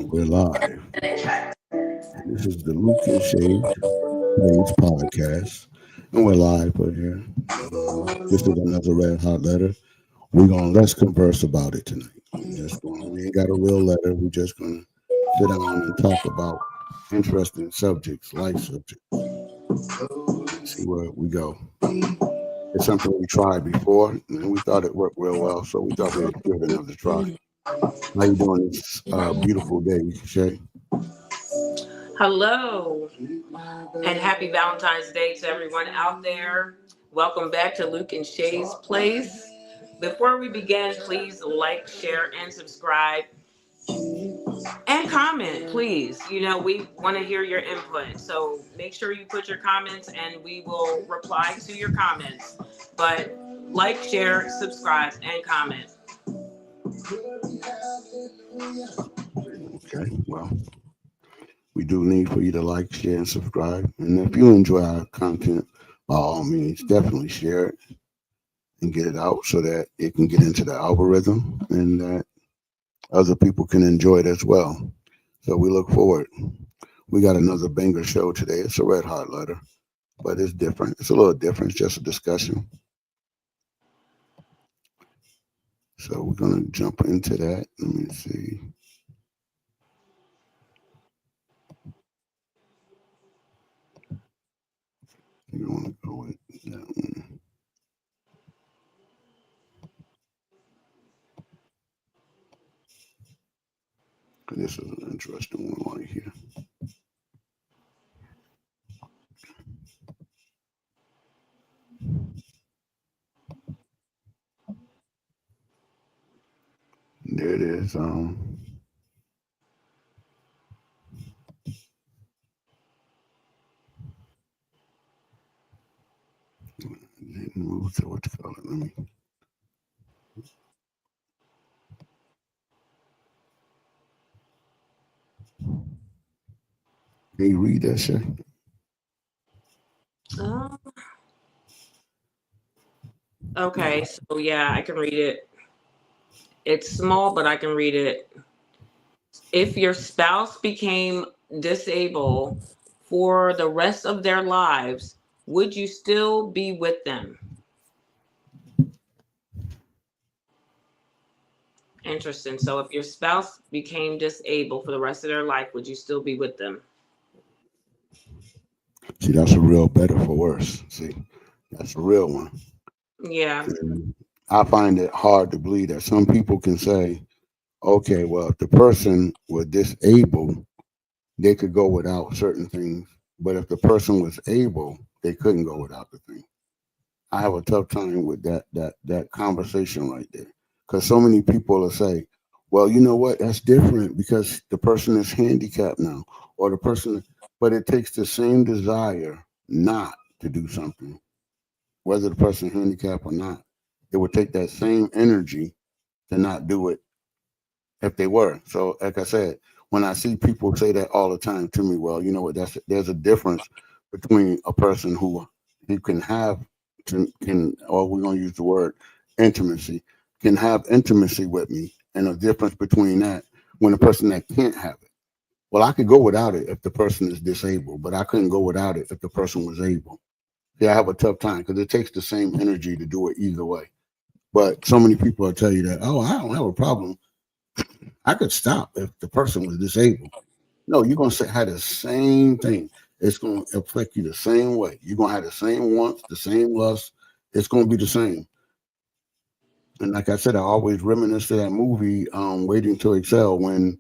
We're live. This is the LUKE-N-SHAE'S podcast, and we're live right here. This is another red hot letter. Let's converse about it tonight. We ain't got a real letter. We're just gonna sit down and talk about interesting subjects, life subjects, and see where we go. It's something we tried before, and we thought it worked real well, so we thought we'd give it another try. How you doing this beautiful day, Shay? Hello, and happy Valentine's Day to everyone out there. Welcome back to Luke and Shay's Place. Before we begin, please like, share, and subscribe. And comment, please. We want to hear your input. So make sure you put your comments and we will reply to your comments. But like, share, subscribe, and comment. Okay, well, we do need for you to like, share, and subscribe. And if you enjoy our content, by all means, definitely share it and get it out so that it can get into the algorithm and that other people can enjoy it as well. So we look forward. We got another banger show today. It's a red hot letter, but it's different. It's a little different. It's just a discussion. So we're going to jump into that. Let me see. You want to go with that one. This is an interesting one right here. There it is. Didn't move to what you call it. Let me. Can you read that shit? Okay, so yeah, I can read it. It's small, but I can read it. If your spouse became disabled for the rest of their lives, would you still be with them? Interesting. So if your spouse became disabled for the rest of their life, would you still be with them? See, that's a real better for worse. See, that's a real one. Yeah. And I find it hard to believe that some people can say, okay, well, if the person was disabled, they could go without certain things. But if the person was able, they couldn't go without the thing. I have a tough time with that conversation right there. Because so many people will say, well, you know what, that's different because the person is handicapped now, or the person, but it takes the same desire not to do something, whether the person is handicapped or not. It would take that same energy to not do it if they were. So, like I said, when I see people say that all the time to me, well, you know what? There's a difference between a person who can have or we're gonna use the word intimacy, can have intimacy with me, and a difference between that when a person that can't have it. Well, I could go without it if the person is disabled, but I couldn't go without it if the person was able. Yeah, I have a tough time because it takes the same energy to do it either way. But so many people will tell you that, oh, I don't have a problem. I could stop if the person was disabled. No, you're gonna have the same thing. It's gonna affect you the same way. You're gonna have the same wants, the same lust. It's gonna be the same. And like I said, I always reminisce to that movie, Waiting to Excel, when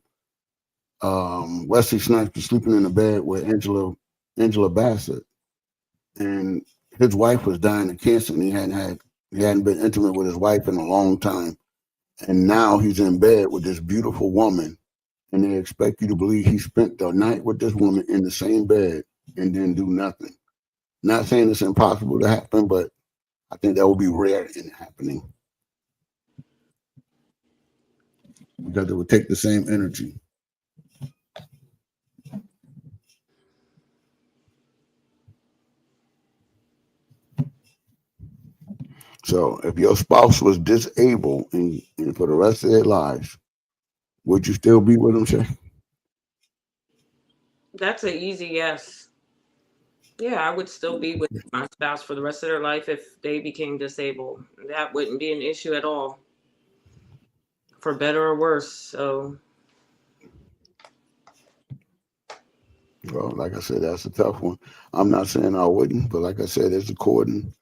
Wesley Snipes was sleeping in the bed with Angela Bassett, and his wife was dying of cancer, and he hadn't been intimate with his wife in a long time, and now he's in bed with this beautiful woman, and they expect you to believe he spent the night with this woman in the same bed and then do nothing. Not saying it's impossible to happen, but I think that would be rare in happening because it would take the same energy. So if your spouse was disabled and for the rest of their lives, would you still be with them, Shay? That's an easy yes. Yeah, I would still be with my spouse for the rest of their life if they became disabled. That wouldn't be an issue at all, for better or worse. So, Well, like I said, that's a tough one. I'm not saying I wouldn't, but like I said, it's according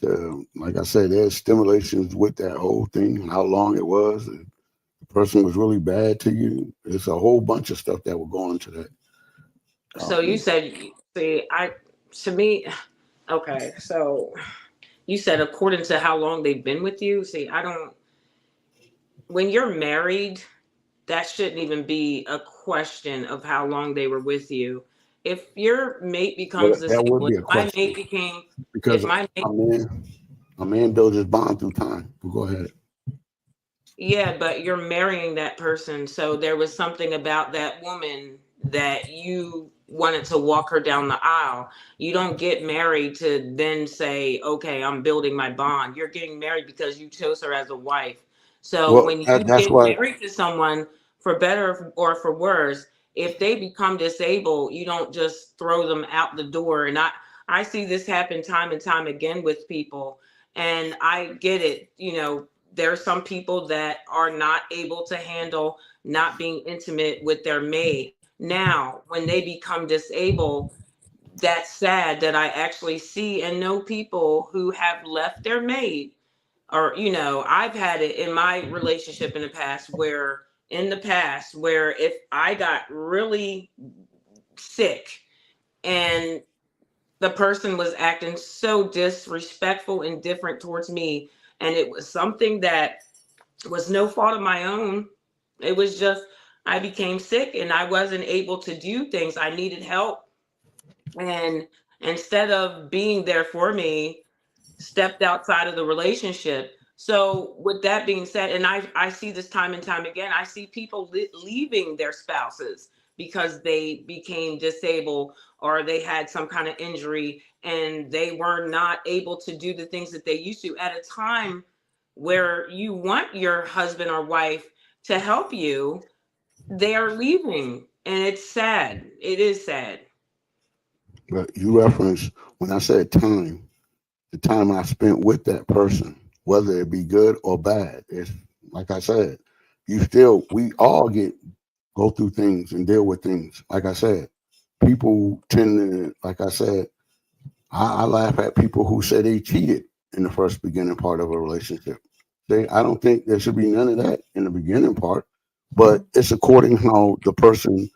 to, like I said, there's stimulations with that whole thing, how long it was. If the person was really bad to you. It's a whole bunch of stuff that will go into that. so you Um, said, see, to me, okay, so you said according to how long they've been with you. See, I don't, when you're married, that shouldn't even be a question of how long they were with you. If your mate well, becomes that would disabled, be a my question mate became, because if my mate, a man builds his bond through time. But go ahead. yeah, but you're marrying that person. So there was something about that woman that you wanted to walk her down the aisle. You don't get married to then say, okay, I'm building my bond. You're getting married because you chose her as a wife. So Well, when you that's get why. married to someone, for better or for worse, if they become disabled, you don't just throw them out the door. And I see this happen time and time again with people. And I get it, there are some people that are not able to handle not being intimate with their mate. Now, when they become disabled, that's sad that I actually see and know people who have left their mate. Or, I've had it in my relationship in the past, where if I got really sick and the person was acting so disrespectful and different towards me, and it was something that was no fault of my own. It was just I became sick and I wasn't able to do things. I needed help. And instead of being there for me, stepped outside of the relationship. So with that being said, and I see this time and time again, I see people leaving their spouses because they became disabled or they had some kind of injury and they were not able to do the things that they used to at a time where you want your husband or wife to help you. They are leaving, and it's sad. It is sad. But you reference when I said time, the time I spent with that person, whether it be good or bad. It's like I said, we all go through things and deal with things. Like I said, people tend to, like I said, I laugh at people who say they cheated in the first beginning part of a relationship. I don't think there should be none of that in the beginning part, but it's according how the person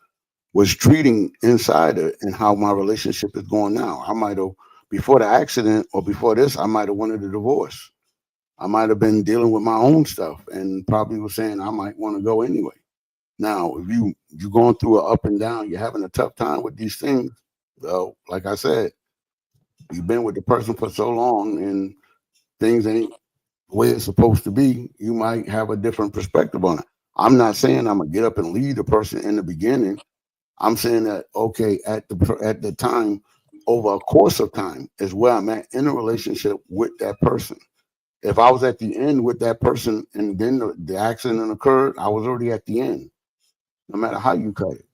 was treating inside it and how my relationship is going now. I might have, before the accident or before this, I might have wanted a divorce. I might have been dealing with my own stuff and probably was saying I might want to go anyway. Now, if you're going through a up and down, you're having a tough time with these things. Well, like I said, you've been with the person for so long and things ain't the way it's supposed to be. You might have a different perspective on it. I'm not saying I'm gonna get up and lead the person in the beginning. I'm saying that okay, at the time, over a course of time, is where I'm at in a relationship with that person. If I was at the end with that person and then the accident occurred, I was already at the end. No matter how you cut it,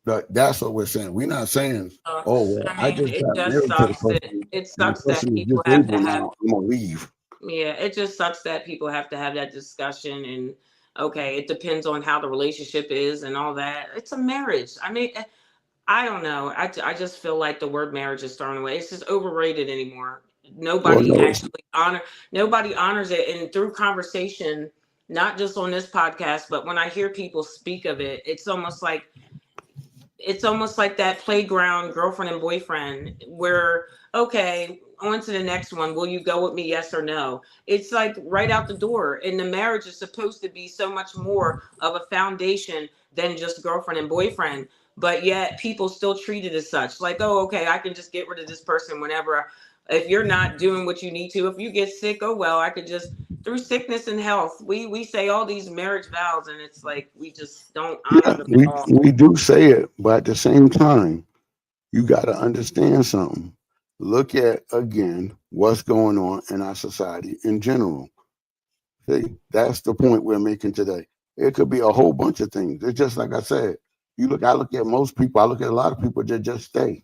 but that's what we're saying. We're not saying, oh Sucks. well, I I mean, just it got just married to the sucks person that it and the sucks that person is people have to disabled have. now. I'm gonna leave. Yeah, it just sucks that people have to have that discussion. And okay, it depends on how the relationship is and all that. It's a marriage. I mean, I don't know. I just feel like the word marriage is thrown away. It's just overrated anymore. Well, Nobody no, actually nobody honors it. And through conversation, not just on this podcast, but when I hear people speak of it, it's almost like that playground girlfriend and boyfriend where, okay, on to the next one, will you go with me, yes or no? It's like right out the door. And the marriage is supposed to be so much more of a foundation than just girlfriend and boyfriend, but yet people still treat it as such, like, oh, okay, I can just get rid of this person whenever. If you're not doing what you need to, if you get sick, oh well, I could just, through sickness and health, we say all these marriage vows, and it's like we just don't honor yeah, them at all. we do say it, but at the same time, you got to understand something. Look at again what's going on in our society in general. See, that's the point we're making today. It could be a whole bunch of things. It's just like I said. I look at most people, I look at a lot of people that just stay.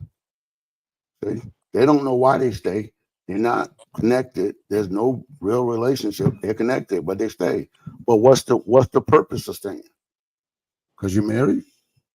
See? They don't know why they stay. They're not connected. There's no real relationship. They're connected, but they stay. But what's the purpose of staying? Because you're married?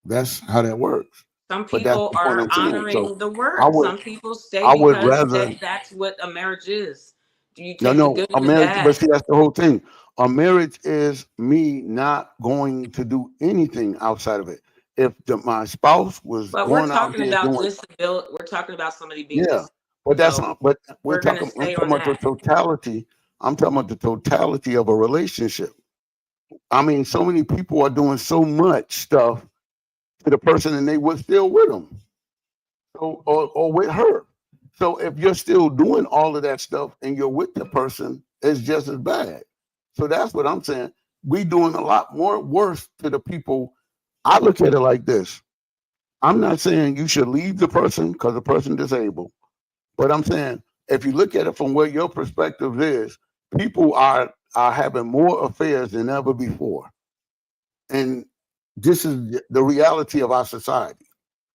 That's how that works. Some But that's people the point are I'm saying. So honoring the I word. would Some people stay I would because rather that's what a marriage is. Do you no take the no good a and the marriage, but bad? see that's the whole thing. A marriage is me not going to do anything outside of it. If my spouse was But we're going out talking here about doing disability. We're talking about somebody being yeah, disabled. but that's So not. But we're gonna I'm stay talking on about the that. totality. I'm talking about the totality of a relationship. I mean, so many people are doing so much stuff to the person, and they were still with them, so or with her. So if you're still doing all of that stuff and you're with the person, it's just as bad. So that's what I'm saying. We doing a lot more worse to the people. I look at it like this. I'm not saying you should leave the person because the person disabled. But I'm saying if you look at it from where your perspective is, people are having more affairs than ever before, and this is the reality of our society.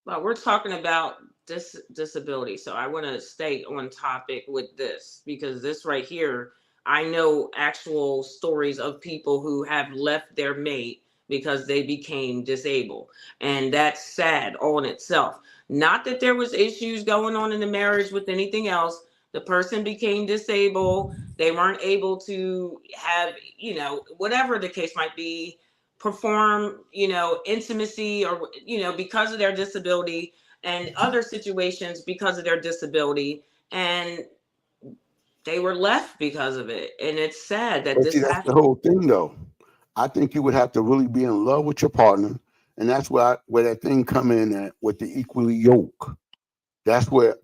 Well, we're talking about disability. So I want to stay on topic with this because this right here, I know actual stories of people who have left their mate because they became disabled. And that's sad all in itself. Not that there was issues going on in the marriage with anything else. The person became disabled. They weren't able to have, whatever the case might be, perform, intimacy or, because of their disability and other situations because of their disability. And they were left because of it. And it's sad that But see, this that's the happened. whole thing, though. I think you would have to really be in love with your partner, and that's where that thing come in at with the equally yoke. That's where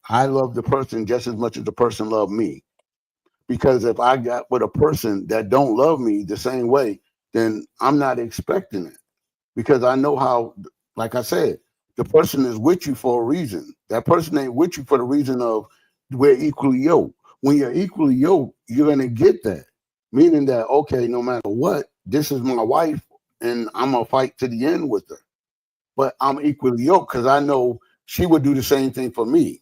I love the person just as much as the person loved me. Because if I got with a person that don't love me the same way, then I'm not expecting it. Because I know how, like I said, the person is with you for a reason. That person ain't with you for the reason of we're equally yoked. When you're equally yoked, you're gonna get that. Meaning that, okay, no matter what, this is my wife and I'm gonna fight to the end with her. But I'm equally yoked because I know she would do the same thing for me.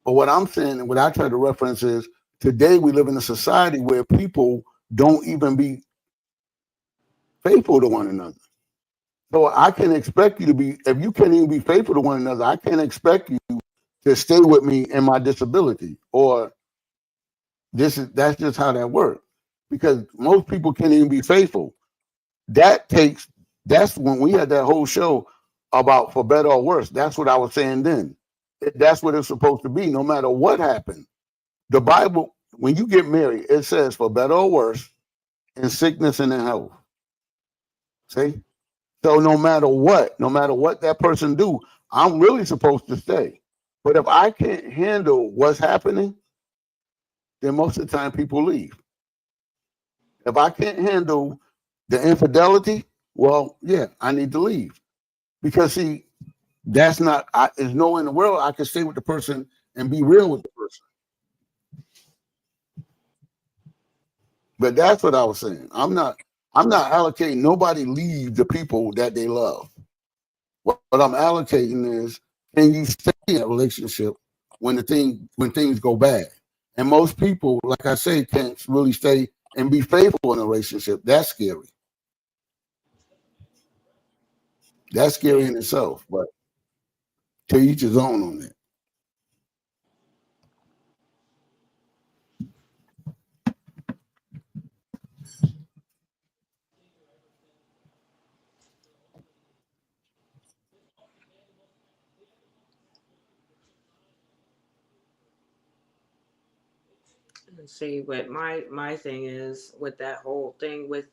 But what I'm saying and what I try to reference is today we live in a society where people don't even be faithful to one another. So I can expect you to be, if you can't even be faithful to one another, I can't expect you to stay with me in my disability. Or that's just how that works. Because most people can't even be faithful. That takes that's when we had that whole show about for better or worse. That's what I was saying then. That's what it's supposed to be, no matter what happened. The Bible, when you get married, it says for better or worse, in sickness and in health. See? So no matter what that person do, I'm really supposed to stay. But if I can't handle what's happening, then most of the time people leave. If I can't handle the infidelity, well, yeah, I need to leave. Because see, there's no way in the world I can stay with the person and be real with the person. But that's what I was saying. I'm not allocating nobody leave the people that they love. What I'm allocating is can you stay in a relationship when things go bad? And most people, like I say, can't really stay and be faithful in a relationship. That's scary. That's scary Yeah. in itself. But to each his own on that. And see what my thing is with that whole thing with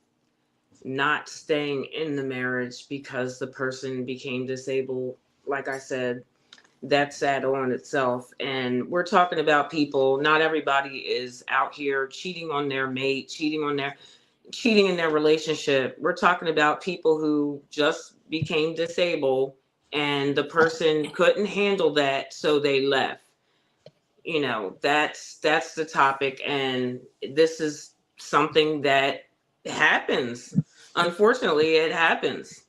not staying in the marriage because the person became disabled. Like I said, that's sad on itself. And we're talking about people, not everybody is out here cheating on their mate, cheating in their relationship. We're talking about people who just became disabled and the person couldn't handle that, so they left. That's the topic, and this is something that happens. Unfortunately, it happens.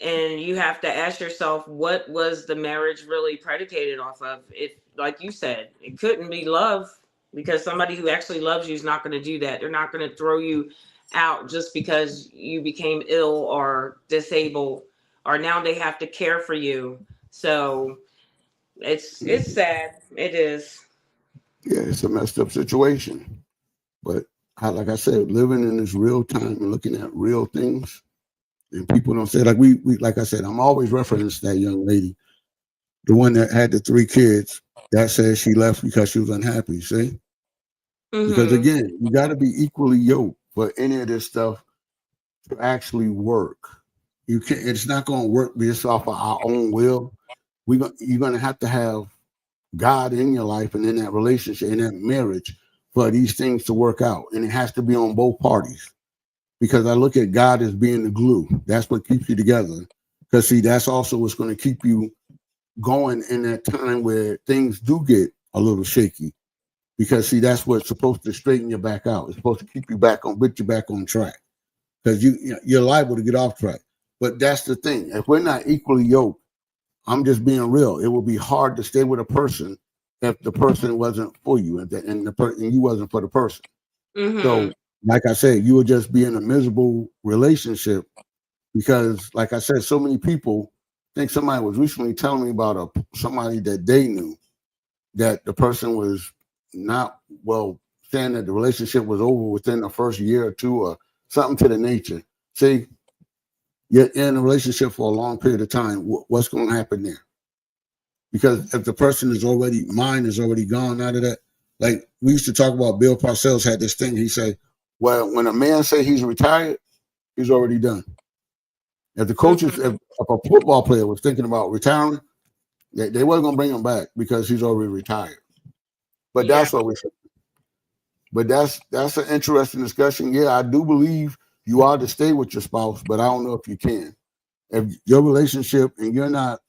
And you have to ask yourself, what was the marriage really predicated off of? If, like you said, it couldn't be love, because somebody who actually loves you is not going to do that. They're not going to throw you out just because you became ill or disabled, or now they have to care for you. So it's sad. It is. Yeah, it's a messed up situation. But like I said, living in this real time and looking at real things, and people don't say, like we like I said, I'm always referencing that young lady, the one that had the 3 kids, that says she left because she was unhappy. See, because Mm-hmm. again, you got to be equally yoked for any of this stuff to actually work. You can't. It's not going to work based off of our own will. You're going to have God in your life and in that relationship, in that marriage, for these things to work out, and it has to be on both parties. Because I look at God as being the glue. That's what keeps you together. Because see, that's also what's going to keep you going in that time where things do get a little shaky. Because see, that's what's supposed to straighten you back out. It's supposed to keep you back on, put you back on track. Because you're liable to get off track. But that's the thing. If we're not equally yoked, I'm just being real. It will be hard to stay with a person if the person wasn't for you, and you wasn't for the person. Mm-hmm. So, like I said, you would just be in a miserable relationship because, like I said, so many people. I think somebody was recently telling me about somebody that they knew that the person was not well, saying that the relationship was over within the first year or two, or something to the nature. See, you're in a relationship for a long period of time. What's going to happen there? Because if the person is already, mind is already gone out of that. Like we used to talk about, Bill Parcells had this thing. He said, well, when a man say he's retired, he's already done. If the coaches, Mm-hmm. if a football player was thinking about retiring, they wasn't gonna bring him back because he's already retired. But Yeah. that's what we said. But that's an interesting discussion. Yeah, I do believe you are to stay with your spouse, but I don't know if you can. If your relationship and you're not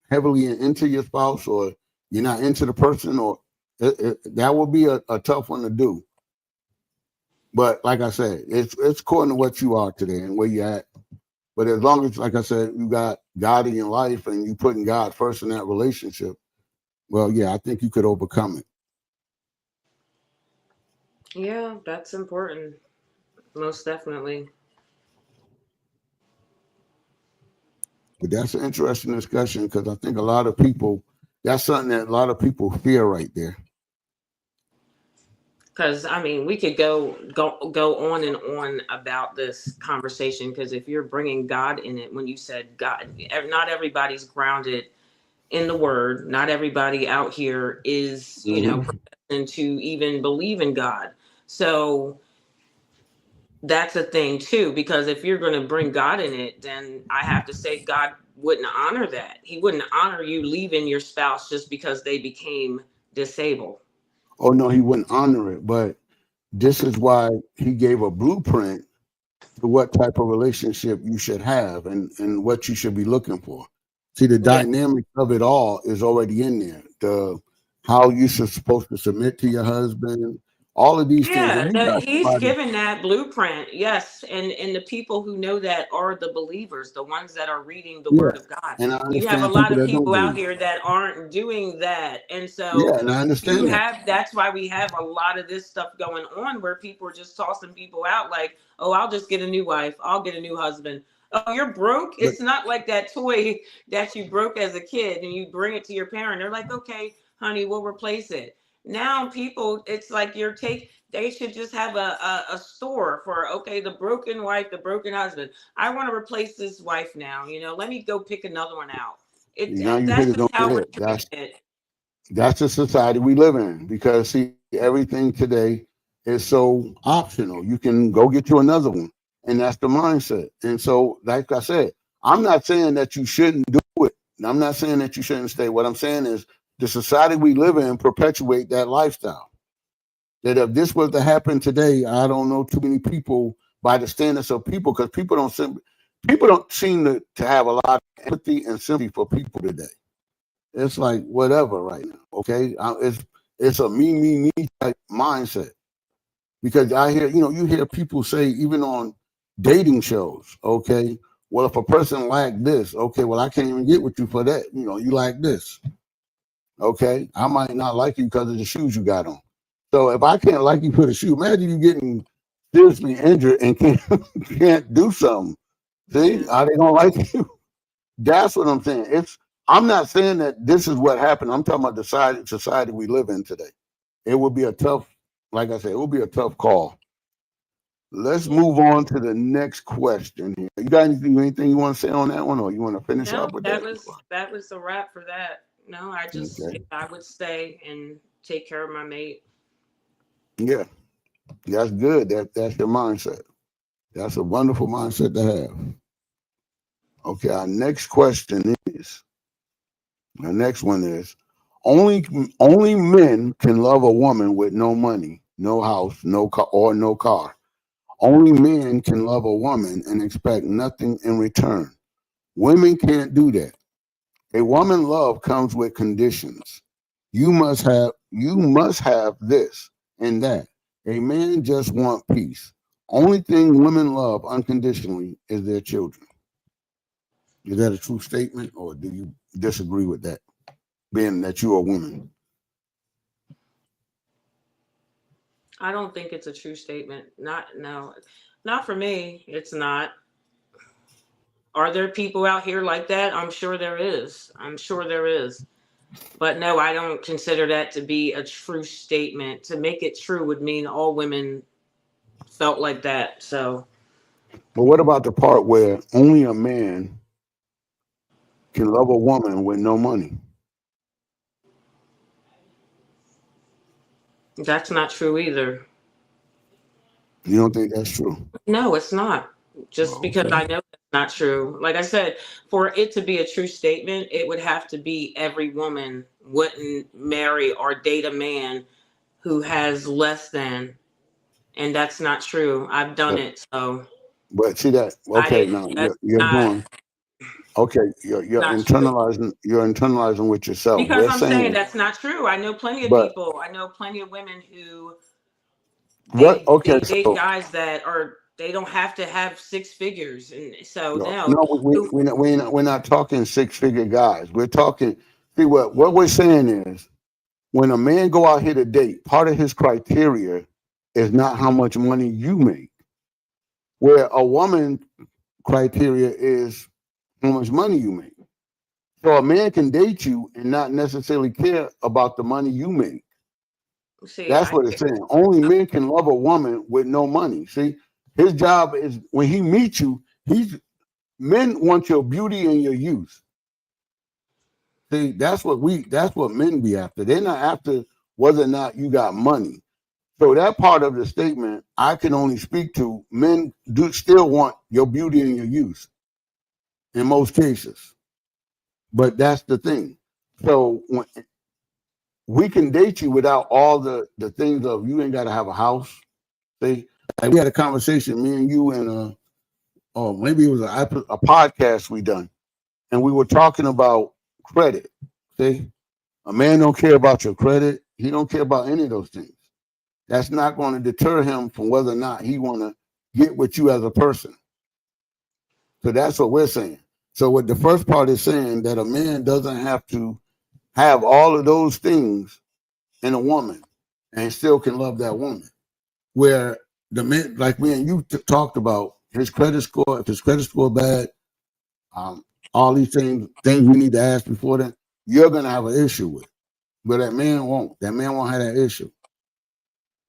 heavily into your spouse, or you're not into the person, or that will be a tough one to do. But like I said, it's according to what you are today and where you're at. But as long as, like I said, you got God in your life and you putting God first in that relationship, well, yeah, I think you could overcome it. Yeah, that's important. Most definitely. But that's an interesting discussion because I think a lot of people, that's something that a lot of people fear right there. Because I mean, we could go on and on about this conversation. Because if you're bringing God in it, when you said God, not everybody's grounded in the Word. Not everybody out here is, Mm-hmm. professing to even believe in God. So that's a thing too. Because if you're going to bring God in it, then I have to say God wouldn't honor that. He wouldn't honor you leaving your spouse just because they became disabled. Oh, no, he wouldn't honor it. But this is why he gave a blueprint to what type of relationship you should have and what you should be looking for. See, the Yeah. dynamic of it all is already in there. The how you should supposed to submit to your husband, all of these things. If Yeah, you that got he's somebody, given that blueprint. Yes, and the people who know that are the believers, the ones that are reading the yeah, word of God. and I You have a understand lot people of that don't people out believe. here that aren't doing that. And Yeah, so and I you understand that. have that's why we have a lot of this stuff going on where people are just tossing people out like, "Oh, I'll just get a new wife. I'll get a new husband." Oh, you're broke? But It's not like that toy that you broke as a kid and you bring it to your parent. They're like, "Okay, honey, we'll replace it." Now people, it's like they should just have a store for, okay, the broken wife, the broken husband. I want to replace this wife now. Let me go pick another one out. now you hit That's it just on the how we're head. treating it. That's the society we live in because see, everything today is so optional. You can go get you another one, and that's the mindset. And so, like I said, I'm not saying that you shouldn't do it. I'm not saying that you shouldn't stay. What I'm saying is the society we live in perpetuate that lifestyle. That if this was to happen today, I don't know too many people by the standards of people because people don't seem to have a lot of empathy and sympathy for people today. It's like whatever right now. Okay, it's a me type mindset because I hear you hear people say even on dating shows. Okay, Well, if a person like this, okay, well, I can't even get with you for that. You know, you like this. Okay, I might not like you because of the shoes you got on. So if I can't like you for the shoe, imagine you getting seriously injured and can't do something. See, Yeah. are they gonna like you? That's what I'm saying. I'm not saying that this is what happened. I'm talking about the society we live in today. It would be a tough, like I said, it would be a tough call. Let's Yeah. move on to the next question here. You got anything you want to say on that one, or you want to finish No, up with that that? was a wrap for that. No, Okay. I would stay and take care of my mate. Yeah, that's good. That's your mindset. That's a wonderful mindset to have. Okay, our next one is only men can love a woman with no money, no house, no car, or no car. Only men can love a woman and expect nothing in return. Women can't do that. A woman love comes with conditions. You must have this and that. A man just want peace. Only thing women love unconditionally is their children. Is that a true statement, or do you disagree with that? Being that you're a woman, I don't think it's a true statement. Not no, not for me. It's not. Are there people out here like that? I'm sure there is. I'm sure there is. But no, I don't consider that to be a true statement. To make it true would mean all women felt like that. So but what about the part where only a man can love a woman with no money? that's not true either. You don't think that's true? No, it's not. Just Oh, because okay. I know that's not true. Like I said, for it to be a true statement, it would have to be every woman wouldn't marry or date a man who has less than, and that's not true. I've done But it, so but see that? I Okay, didn't. now That's you're not going. Okay, you're not true. internalizing. You're internalizing with yourself. Because We're I'm saying saying, that's not true. I know plenty of but people. I know plenty of women who what? Okay, they date so guys that are they don't have to have six figures, and so no, no. no, we're not talking six figure guys. We're talking. See what we're saying is when a man go out here to date, part of his criteria is not how much money you make. Where a woman criteria is how much money you make. So a man can date you and not necessarily care about the money you make. See, That's what it's saying. Only men can love a woman with no money. See, his job is when he meets you, men want your beauty and your youth. See, that's what men be after. They're not after whether or not you got money. So that part of the statement, I can only speak to men do still want your beauty and your youth in most cases. But that's the thing. So when, we can date you without all the things of you ain't got to have a house. See, like we had a conversation, me and you, and oh maybe it was a podcast we done, and we were talking about credit. See, a man don't care about your credit. He don't care about any of those things. That's not going to deter him from whether or not he want to get with you as a person. So that's what we're saying. So what the first part is saying that a man doesn't have to have all of those things in a woman and still can love that woman. Where the man, like me and you talked about, his credit score, if his credit score bad, um, all these things we need to ask before that, you're gonna have an issue with. But that man won't. That man won't have that issue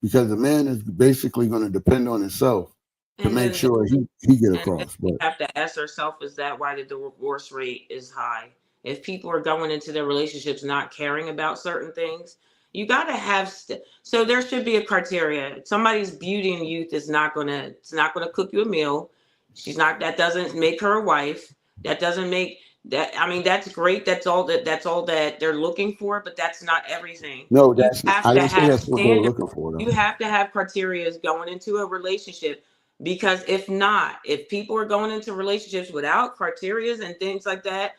because the man is basically going to depend on himself to and make then sure he get and then across. we But have to ask ourselves: is that why the divorce rate is high? If people are going into their relationships not caring about certain things, you got to have. So there should be a criteria. Somebody's beauty and youth is not gonna. It's not gonna cook you a meal. She's not. That doesn't make her a wife. That doesn't make that. I mean, that's great. That's all that. That's all that they're looking for. But that's not everything. no, You that's have I to didn't say have that's what they're standards. looking for You though. have to have criteria going into a relationship, because if not, if people are going into relationships without criterias and things like that,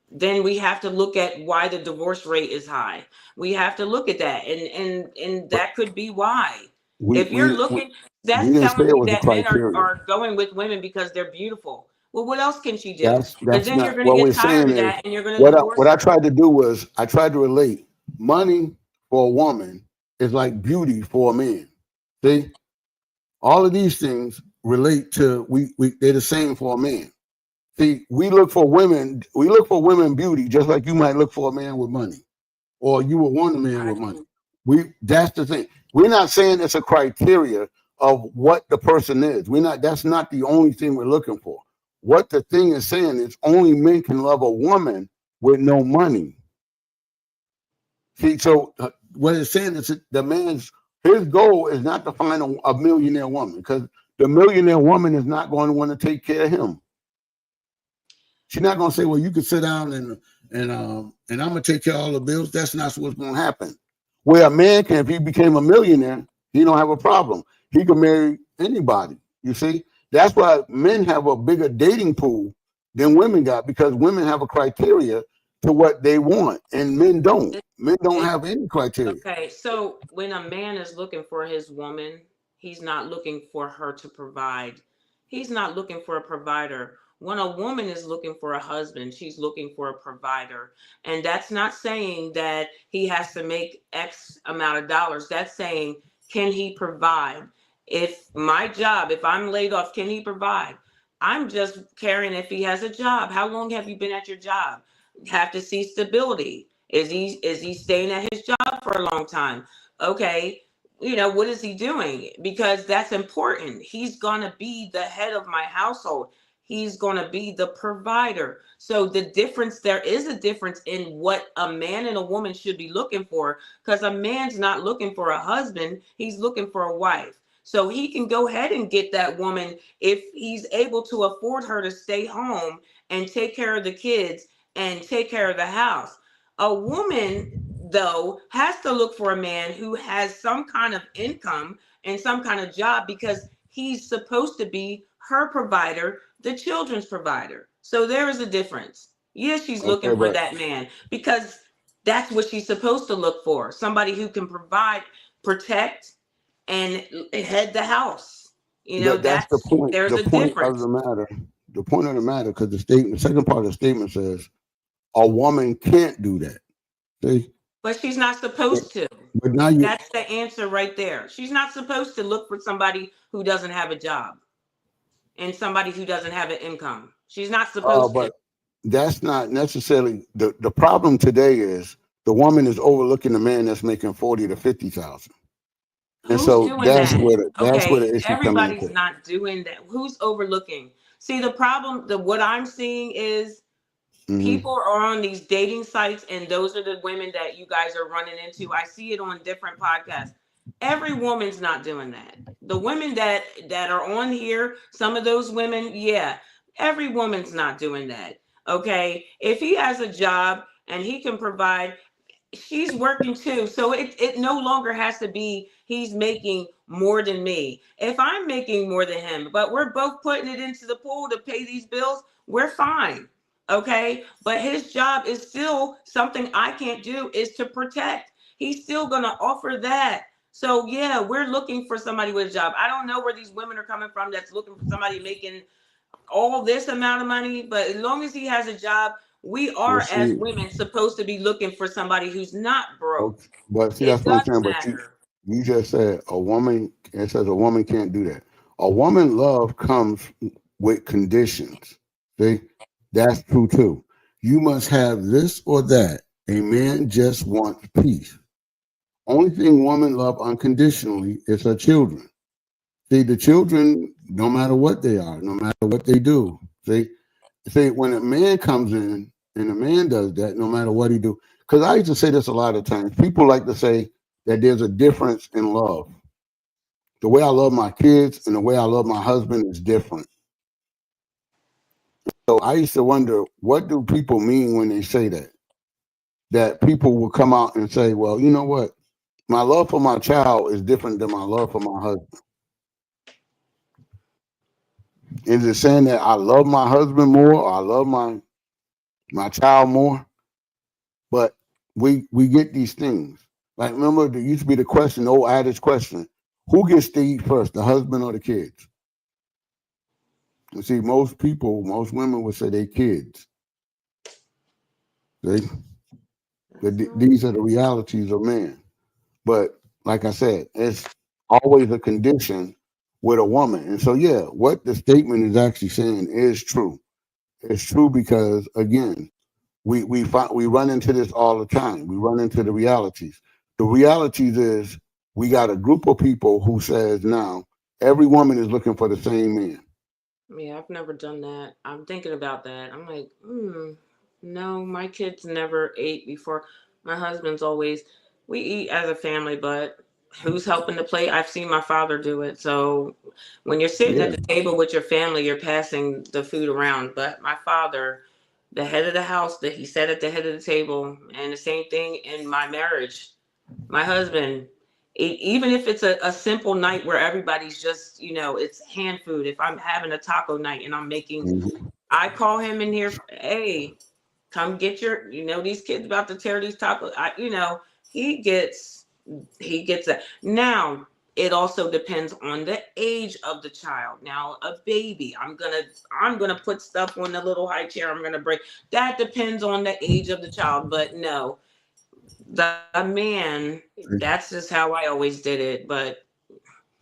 then we have to look at why the divorce rate is high. We have to look at that, and But that could be why. we If you're we we, looking, we that's didn't say telling it me was a that men criteria. are going with women because they're beautiful. Well, what else can she do? And That's then you're not going to what we're get tired saying. of Is that and you're going to divorce what I her. tried to do was I tried to relate money for a woman is like beauty for a man. See, all of these things relate to we they're the same for a man. See, we look for women beauty just like you might look for a man with money, or you would want a man with money. That's the thing. We're not saying it's a criteria of what the person is. We're not. That's not the only thing we're looking for. What the thing is saying is only men can love a woman with no money. See, so what it's saying is that the man's his goal is not to find a millionaire woman because the millionaire woman is not going to want to take care of him. She's not going to say, "Well, you can sit down and I'm going to take care of all the bills." That's not what's going to happen. Where a man can, if he became a millionaire, he don't have a problem. He can marry anybody. You see, that's why men have a bigger dating pool than women got because women have a criteria to what they want, and men don't. Men don't It, have any criteria. okay, so when a man is looking for his woman, he's not looking for her to provide. He's not looking for a provider. When a woman is looking for a husband, she's looking for a provider. And that's not saying that he has to make X amount of dollars. That's saying, can he provide? If my job, if I'm laid off, can he provide? I'm just caring if he has a job. How long have you been at your job? Have to see stability. Is he staying at his job for a long time? Okay, what is he doing? Because that's important. He's gonna be the head of my household. He's gonna be the provider. So there is a difference in what a man and a woman should be looking for. Because a man's not looking for a husband, he's looking for a wife. So he can go ahead and get that woman if he's able to afford her to stay home and take care of the kids and take care of the house. A woman, though, has to look for a man who has some kind of income and some kind of job because he's supposed to be her provider, the children's provider. So there is a difference. Yes, she's Okay, looking for but that man because that's what she's supposed to look for, somebody who can provide, protect, and head the house. that's the point. There's The a point of difference. the matter. The point of the matter, because the second part of the statement says a woman can't do that. See, But she's not supposed to. but now you, That's the answer right there. She's not supposed to look for somebody who doesn't have a job and somebody who doesn't have an income. She's not supposed to. but that's not necessarily the problem today. Is the woman is overlooking the man that's making 40 to 50,000, and Who's so doing that? that's where Okay, the issue come everybody's into. not doing that. Who's overlooking? See, the problem, what I'm seeing is Hmm. people are on these dating sites, and those are the women that you guys are running into. I see it on different podcasts. Every woman's not doing that. The women that are on here, some of those women, yeah, every woman's not doing that. Okay, if he has a job and he can provide, she's working too. So it no longer has to be he's making more than me. If I'm making more than him, but we're both putting it into the pool to pay these bills, we're fine. Okay. But his job is still something I can't do, is to protect. He's still gonna offer that. So yeah, we're looking for somebody with a job. I don't know where these women are coming from that's looking for somebody making all this amount of money, but as long as he has a job, we Well, are as see, women supposed to be looking for somebody who's not broke. okay, but see, It that's what I'm does saying. But matter. you just said a woman. It says a woman can't do that. A woman love comes with conditions. See, that's true too. You must have this or that. A man just wants peace. Only thing woman love unconditionally is her children. See, the children, no matter what they are, no matter what they do. See, when a man comes in and a man does that, no matter what he do. Because I used to say this a lot of times. People like to say that there's a difference in love. The way I love my kids and the way I love my husband is different. So I used to wonder, what do people mean when they say that? That people will come out and say, well, you know what? My love for my child is different than my love for my husband. Is it saying that I love my husband more or I love my child more? But we get these things. Like remember, there used to be the question, the old adage question: who gets to eat first, the husband or the kids? You see, most people, most women would say they kids. See? That's not These are the realities of man. But like I said, it's always a condition with a woman. And so, yeah, what the statement is actually saying is true. It's true because, again, we run into this all the time. We run into the realities. The realities is we got a group of people who says now every woman is looking for the same man. Yeah, I've never done that. I'm thinking about that. I'm like, no, my kids never ate before. My husband's always, we eat as a family, but who's helping the plate? I've seen my father do it. So when you're sitting at Yeah. the table with your family, you're passing the food around. But my father, the head of the house, that he sat at the head of the table, and the same thing in my marriage. My husband, even if it's a simple night where everybody's just, it's hand food. If I'm having a taco night and I'm making, Mhm. I call him in here, hey, come get your, these kids about to tear these tacos. He gets, he gets that. Now, it also depends on the age of the child. Now, a baby, I'm gonna put stuff on the little high chair. I'm gonna break. That depends on the age of the child. But no, the man, that's just how I always did it. But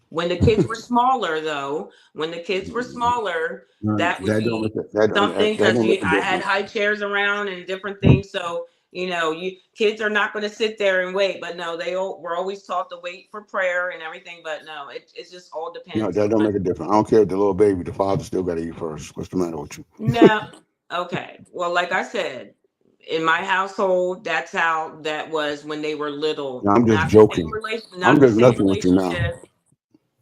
when the kids were smaller, though, when the kids were smaller, that would That don't be make it, that, something that because don't make a I had difference. high chairs around and different things. So you kids are not going to sit there and wait. But no, we're always taught to wait for prayer and everything. But no, it just all No, depends that don't on. make a difference. I don't care if the little baby, the father still got to eat first. What's the matter with you? No, okay. Well, like I said, in my household, that's how that was when they were little. No, I'm just Not the same joking. relation, I'm not the just same messing with you now. relationship,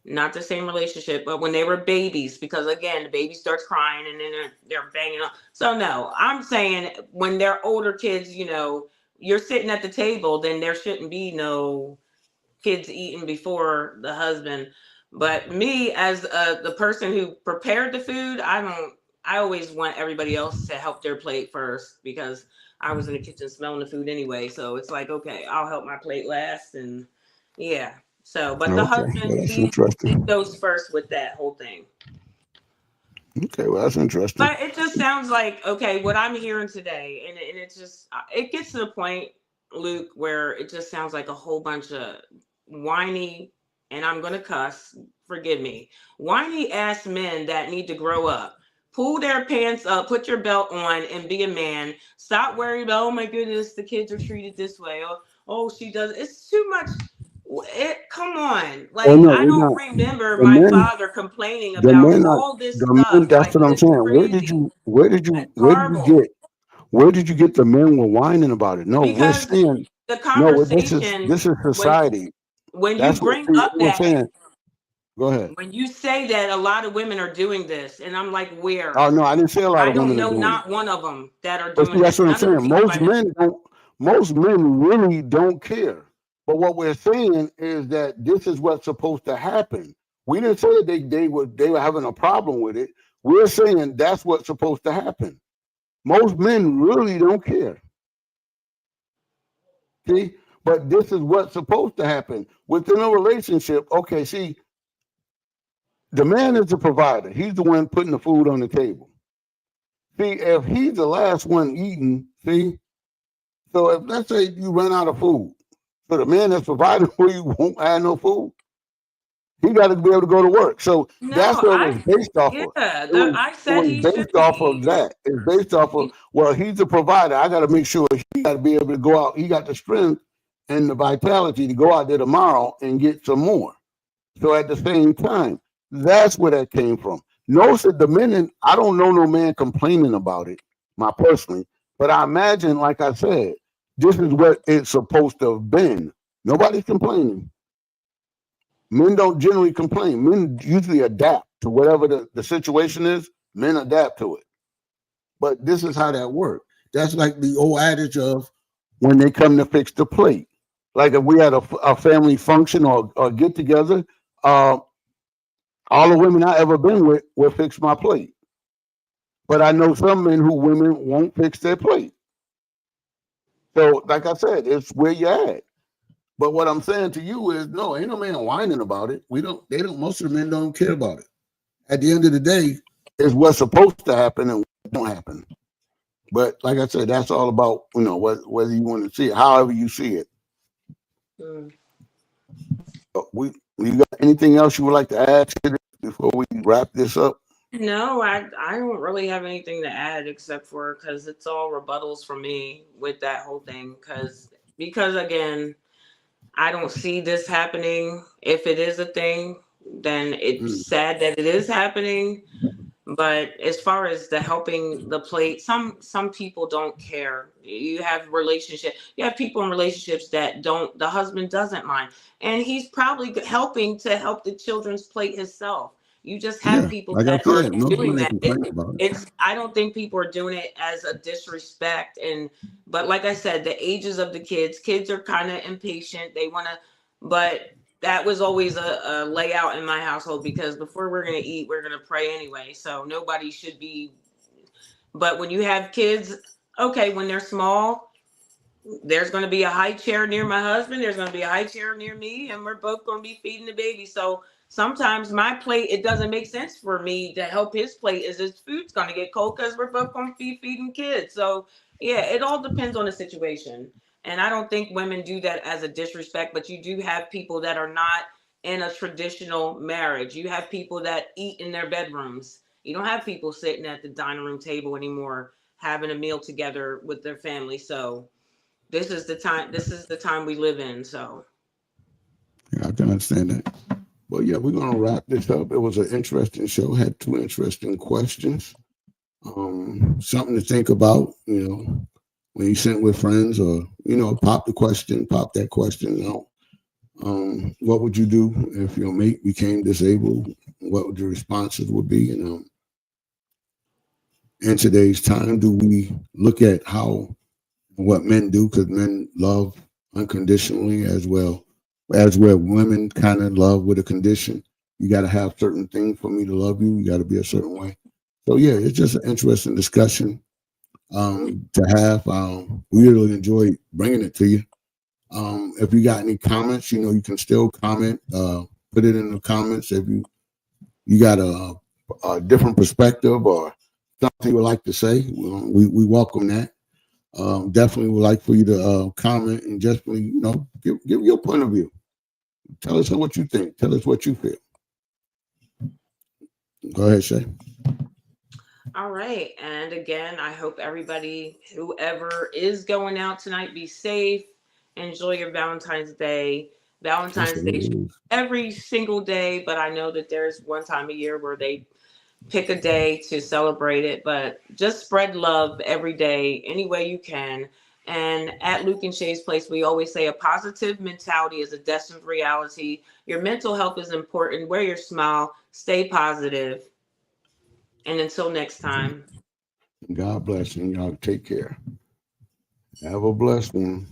not the same relationship, but when they were babies, because again, the baby starts crying and then they're banging on. So no, I'm saying when they're older kids, you're sitting at the table, then there shouldn't be no kids eating before the husband. But me, as the person who prepared the food, I don't. I always want everybody else to help their plate first because I was in the kitchen smelling the food anyway. So it's like, okay, I'll help my plate last, and yeah. So, but the Okay, well, husband, that's he interesting. goes first with that whole thing. Okay, well, that's interesting. But it just sounds like okay, what I'm hearing today, and it just it gets to the point, Luke, where it just sounds like a whole bunch of whiny, and I'm gonna cuss, forgive me, whiny ass men that need to grow up. Pull their pants up, put your belt on, and be a man. Stop worrying about, oh my goodness, the kids are treated this way. Oh, she does. It's too much. Come on. Oh Like, no, I we're don't not. remember The my men, father complaining the about men are all this the men. stuff. That's Like, what I'm it's saying. crazy. Where did you Horrible. where did you get the men were whining about it? No, we're Because saying the no. conversation, This is when society. you That's what. bring See, up we're that, saying. Go ahead. when you say that a lot of women are doing this, and I'm like, where? Oh no, I didn't say a lot I of don't women are know doing it. not one of them that are But see, doing that's this. what I'm None of the saying. people I know. Most men really don't care. But what we're saying is that this is what's supposed to happen. We didn't say they were having a problem with it. We're saying that's what's supposed to happen. Most men really don't care. See, but this is what's supposed to happen within a relationship. Okay, see, the man is the provider. He's the one putting the food on the table. See, if he's the last one eating, see, so if let's say you run out of food, so the man that's providing for you won't have no food, he got to be able to go to work. So that's No, what it was based off of. yeah, I It said was he based shouldn't be off of eating. that. It's based off of well, he's a provider. I got to make sure he got to be able to go out. He got the strength and the vitality to go out there tomorrow and get some more. So at the same time, that's where that came from. No, said the men. I don't know no man complaining about it, my personally, but I imagine, like I said, this is what it's supposed to have been. Nobody's complaining. Men don't generally complain. Men usually adapt to whatever the situation is. Men adapt to it. But this is how that works. That's like the old adage of when they come to fix the plate. Like if we had a family function or get together, uh, all the women I ever been with will fix my plate. But I know some men who women won't fix their plate. So, like I said, it's where you're at. But what I'm saying to you is, no, ain't no man whining about it. We don't. They don't. Most of the men don't care about it. At the end of the day, is what's supposed to happen and what don't happen. But like I said, that's all about, whether you want to see it, however you see it. Mm. You got anything else you would like to add to this before we wrap this up? No, I don't really have anything to add except for because it's all rebuttals from me with that whole thing. Because again, I don't see this happening. If it is a thing, then it's Mm, sad that it is happening. But as far as the helping the plate, some people don't care. You have people in relationships that don't, the husband doesn't mind, and he's probably helping to help the children's plate himself. You just have yeah, people like I that are said, nobody doing gonna that. complain about it. It's I don't think people are doing it as a disrespect, and but like I said, the ages of the kids are kind of impatient. They want to, but that was always a layout in my household because before we're going to eat, we're going to pray anyway. So nobody should be. But when you have kids, okay, when they're small, there's going to be a high chair near my husband. There's going to be a high chair near me, and we're both going to be feeding the baby. So sometimes my plate, it doesn't make sense for me to help his plate as his food's going to get cold because we're both going to be feeding kids. So yeah, it all depends on the situation. And I don't think women do that as a disrespect, but you do have people that are not in a traditional marriage. You have people that eat in their bedrooms. You don't have people sitting at the dining room table anymore having a meal together with their family. So this is the time we live in. So Yeah, I can understand that. Well, yeah, we're gonna wrap this up. It was an interesting show. Had two interesting questions. Something to think about. When you sit with friends, or pop that question out. What would you do if your mate became disabled? What would your responses would be? In today's time, do we look at what men do, because men love unconditionally as well as where women kind of love with a condition. You got to have certain things for me to love you. You got to be a certain way. So yeah, it's just an interesting discussion to have. We really enjoy bringing it to you. If you got any comments, you can still comment. Put it in the comments if you got a different perspective or something you would like to say. We welcome that. Definitely would like for you to comment and just give your point of view. Tell us what you think. Tell us what you feel. Go ahead, Shay. all right. And again, I hope everybody, whoever is going out tonight, be safe. Enjoy your Valentine's Day. That's Valentine's what Day should it be is. every single day, but I know that there's one time a year where they pick a day to celebrate it, but just spread love every day, any way you can. And at Luke and Shay's Place, we always say a positive mentality is a destined reality. Your mental health is important. Wear your smile, stay positive, and until next time. God bless, and y'all take care. Have a blessed one.